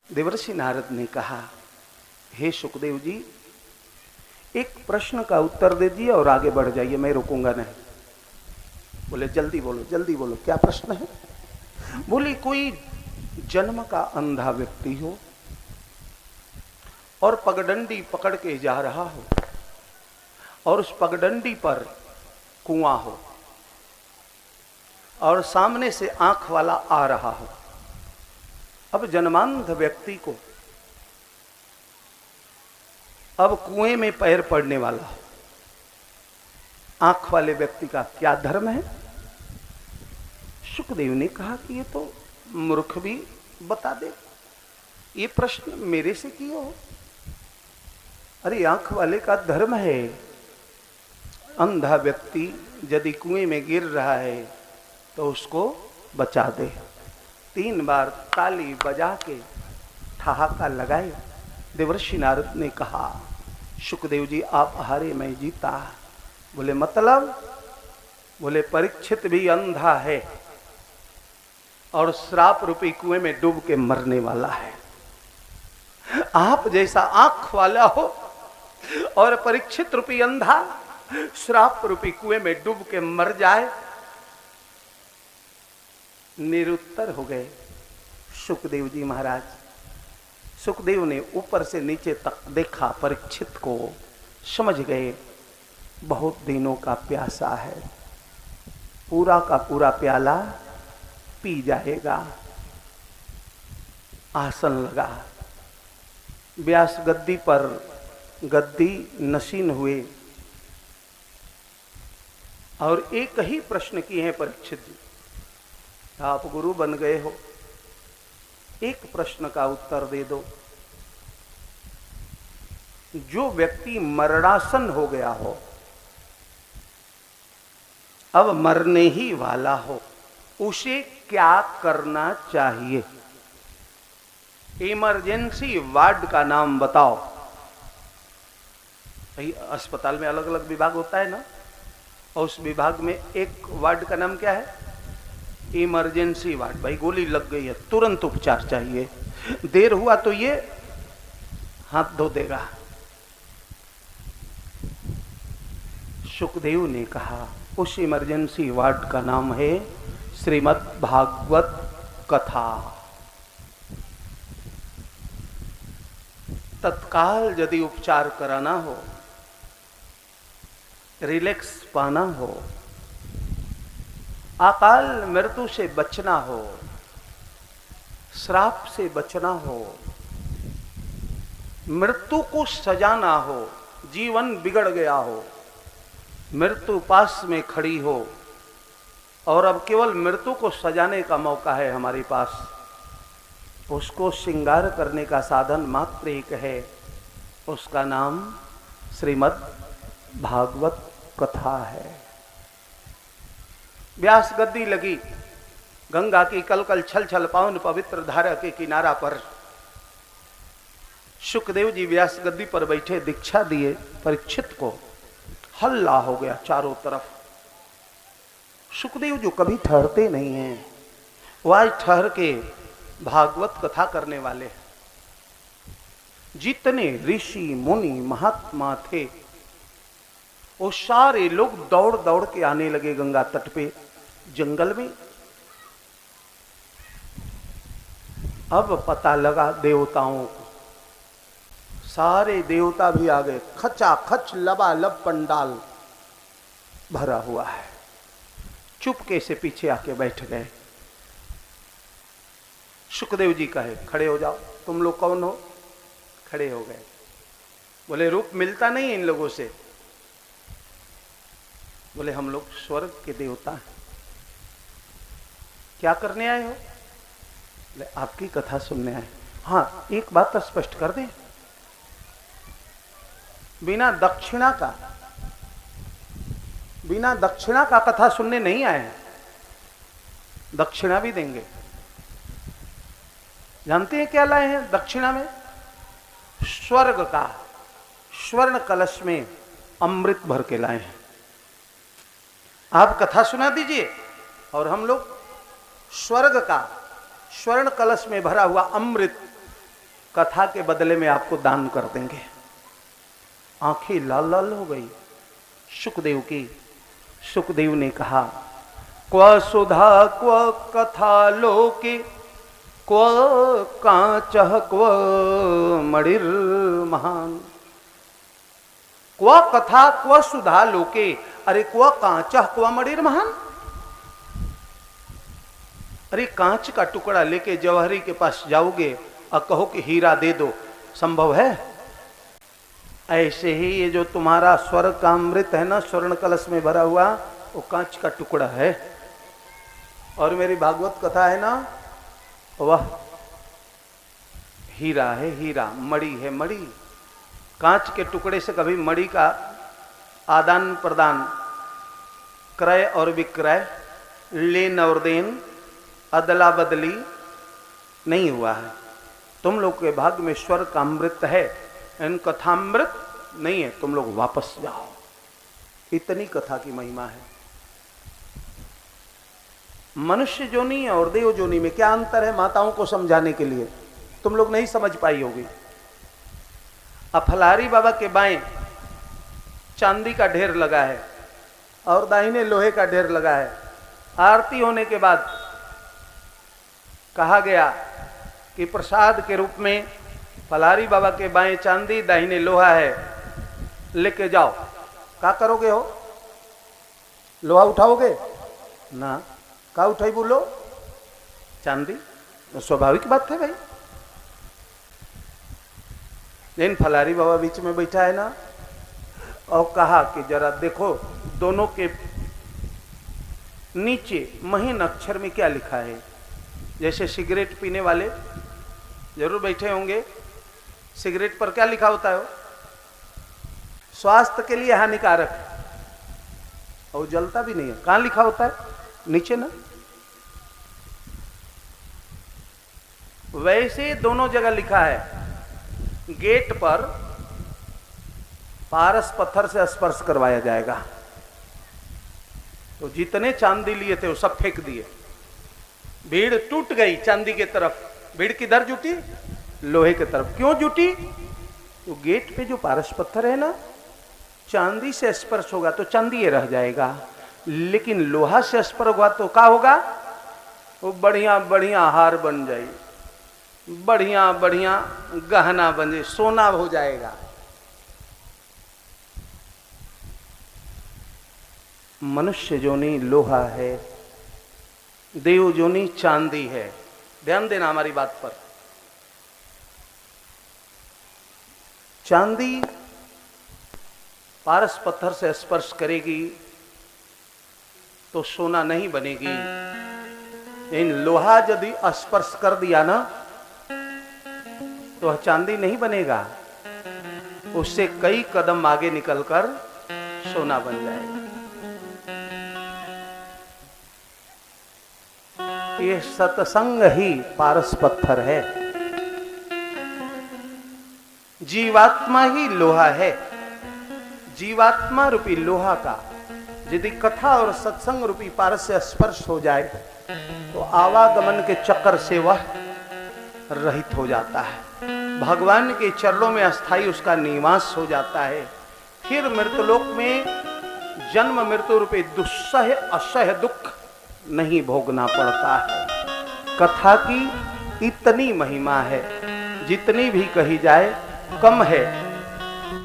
देवर्षि नारद ने कहा, हे सुखदेव जी, एक प्रश्न का उत्तर दे दिए और आगे बढ़ जाइए, मैं रुकूंगा नहीं। बोले जल्दी बोलो, क्या प्रश्न है? बोली कोई जन्म का अंधा व्यक्ति हो और पगडंडी पकड़ के जा रहा हो और उस पगडंडी पर कुआं हो और सामने से आंख वाला आ रहा हो। अब जन्मांध व्यक्ति को अब कुएं में पैर पड़ने वाला हो, आंख वाले व्यक्ति का क्या धर्म है? सुखदेव ने कहा कि ये तो मूर्ख भी बता दे, ये प्रश्न मेरे से क्यों हो? अरे आंख वाले का धर्म है, अंधा व्यक्ति यदि कुएं में गिर रहा है तो उसको बचा दे। 3 बार ताली बजा के ठहाका लगाए। देवर्षि नारद ने कहा, सुखदेव जी आप हारे मैं जीता। बोले मतलब? बोले परीक्षित भी अंधा है और श्राप रूपी कुएं में डूब के मरने वाला है। आप जैसा आंख वाला हो और परीक्षित रूपी अंधा श्राप रूपी कुएं में डूब के मर जाए। निरुत्तर हो गए सुखदेव जी महाराज। सुखदेव ने ऊपर से नीचे तक देखा, परीक्षित को समझ गए बहुत दिनों का प्यासा है, पूरा का पूरा प्याला पी जाएगा। आसन लगा, व्यास गद्दी पर गद्दी नशीन हुए और एक ही प्रश्न किए हैं परीक्षित जी, आप गुरु बन गए हो, एक प्रश्न का उत्तर दे दो। जो व्यक्ति मरणासन हो गया हो, अब मरने ही वाला हो, उसे क्या करना चाहिए? इमरजेंसी वार्ड का नाम बताओ। भाई अस्पताल में अलग अलग विभाग होता है ना, और उस विभाग में एक वार्ड का नाम क्या है? Emergency ward. भाई गोली लग गई है, तुरंत उपचार चाहिए, देर हुआ तो ये हाथ धो देगा। सुखदेव ने कहा उस इमरजेंसी वार्ड का नाम है श्रीमद् भागवत कथा। तत्काल यदि उपचार कराना हो, रिलैक्स पाना हो, अकाल मृत्यु से बचना हो, श्राप से बचना हो, मृत्यु को सजाना हो, जीवन बिगड़ गया हो, मृत्यु पास में खड़ी हो और अब केवल मृत्यु को सजाने का मौका है हमारे पास, उसको श्रृंगार करने का साधन मात्र एक है, उसका नाम श्रीमद् भागवत कथा है। व्यास गद्दी लगी, गंगा की कलकल छल छल पावन पवित्र धारा के किनारा पर सुखदेव जी व्यास गद्दी पर बैठे, दीक्षा दिए परीक्षित को। हल्ला हो गया चारों तरफ। सुखदेव जो कभी ठहरते नहीं हैं, वो आज ठहर के भागवत कथा करने वाले हैं। जितने ऋषि मुनि महात्मा थे वो सारे लोग दौड़ दौड़ के आने लगे गंगा तट पे, जंगल में। अब पता लगा देवताओं को, सारे देवता भी आ गए, खचा खच लबालब पंडाल भरा हुआ है। चुपके से पीछे आके बैठ गए। सुखदेव जी कहे खड़े हो जाओ, तुम लोग कौन हो? खड़े हो गए। बोले रूप मिलता नहीं इन लोगों से। बोले हम लोग स्वर्ग के देवता हैं। क्या करने आए हो? बोले आपकी कथा सुनने आए। हाँ एक बात तो स्पष्ट कर दें, बिना दक्षिणा का कथा सुनने नहीं आए हैं, दक्षिणा भी देंगे। जानते हैं क्या लाए हैं दक्षिणा में? स्वर्ग का स्वर्ण कलश में अमृत भर के लाए हैं। आप कथा सुना दीजिए और हम लोग स्वर्ग का स्वर्ण कलश में भरा हुआ अमृत कथा के बदले में आपको दान कर देंगे। आंखें लाल लाल हो गई सुखदेव की। सुखदेव ने कहा, क्व सुधा क्व कथा लोके क्व कांचः क्व मणिर महान। क्व कथा क्व सुधा लोके, अरे क्व कांचः क्व मणिर महान। अरे कांच का टुकड़ा लेके जौहरी के पास जाओगे और कहो कि हीरा दे दो, संभव है? ऐसे ही ये जो तुम्हारा स्वर्ग का अमृत है ना, स्वर्ण कलश में भरा हुआ, वो कांच का टुकड़ा है। और मेरी भागवत कथा है ना, वह हीरा है, हीरा, मणि है, मणि। कांच के टुकड़े से कभी मणि का आदान प्रदान, क्रय और विक्रय, लेन और देन, अदला बदली नहीं हुआ है। तुम लोग के भाग्य में स्वर्ग का अमृत है, इन कथामृत नहीं है, तुम लोग वापस जाओ। इतनी कथा की महिमा है। मनुष्य जोनी और देव जोनी में क्या अंतर है, माताओं को समझाने के लिए तुम लोग नहीं समझ पाई होगी। अब फलारी बाबा के बाएं चांदी का ढेर लगा है और दाहिने लोहे का ढेर लगा है। आरती होने के बाद कहा गया कि प्रसाद के रूप में फलारी बाबा के बाएं चांदी, दाहिने लोहा है, लेके जाओ। क्या करोगे हो? लोहा उठाओगे ना? क्या उठाई बोलो? चांदी। तो स्वाभाविक बात है भाई। लेकिन फलारी बाबा बीच में बैठा है ना, और कहा कि जरा देखो दोनों के नीचे महीन अक्षर में क्या लिखा है। जैसे सिगरेट पीने वाले जरूर बैठे होंगे, सिगरेट पर क्या लिखा होता है? स्वास्थ्य के लिए हानिकारक है, और जलता भी नहीं है। कहां लिखा होता है? नीचे ना। वैसे दोनों जगह लिखा है। गेट पर पारस पत्थर से स्पर्श करवाया जाएगा। तो जितने चांदी लिए थे वो सब फेंक दिए। भीड़ टूट गई चांदी के तरफ। भीड़ किधर जुटी? लोहे के तरफ। क्यों जुटी? तो गेट पे जो पारस पत्थर है ना, चांदी से स्पर्श होगा तो चांदी रह जाएगा, लेकिन लोहा से स्पर्श होगा तो क्या होगा? वो बढ़िया बढ़िया हार बन जाए, बढ़िया बढ़िया गहना बन जाए, सोना हो जाएगा। मनुष्य जोनी लोहा है, देव जोनी चांदी है। ध्यान देना हमारी बात पर। चांदी पारस पत्थर से स्पर्श करेगी तो सोना नहीं बनेगी, लेकिन लोहा यदि स्पर्श कर दिया ना तो चांदी नहीं बनेगा, उससे कई कदम आगे निकलकर सोना बन जाएगा। ये सत्संग ही पारस पत्थर है। जीवात्मा ही लोहा है। जीवात्मा रूपी लोहा का यदि कथा और सत्संग रूपी पारस से स्पर्श हो जाए तो आवागमन के चक्कर से वह रहित हो जाता है। भगवान के चरणों में अस्थाई उसका निवास हो जाता है। फिर मृत्युलोक में जन्म मृत्यु रूपी दुस्सह असह दुख नहीं भोगना पड़ता है। कथा की इतनी महिमा है, जितनी भी कही जाए कम है।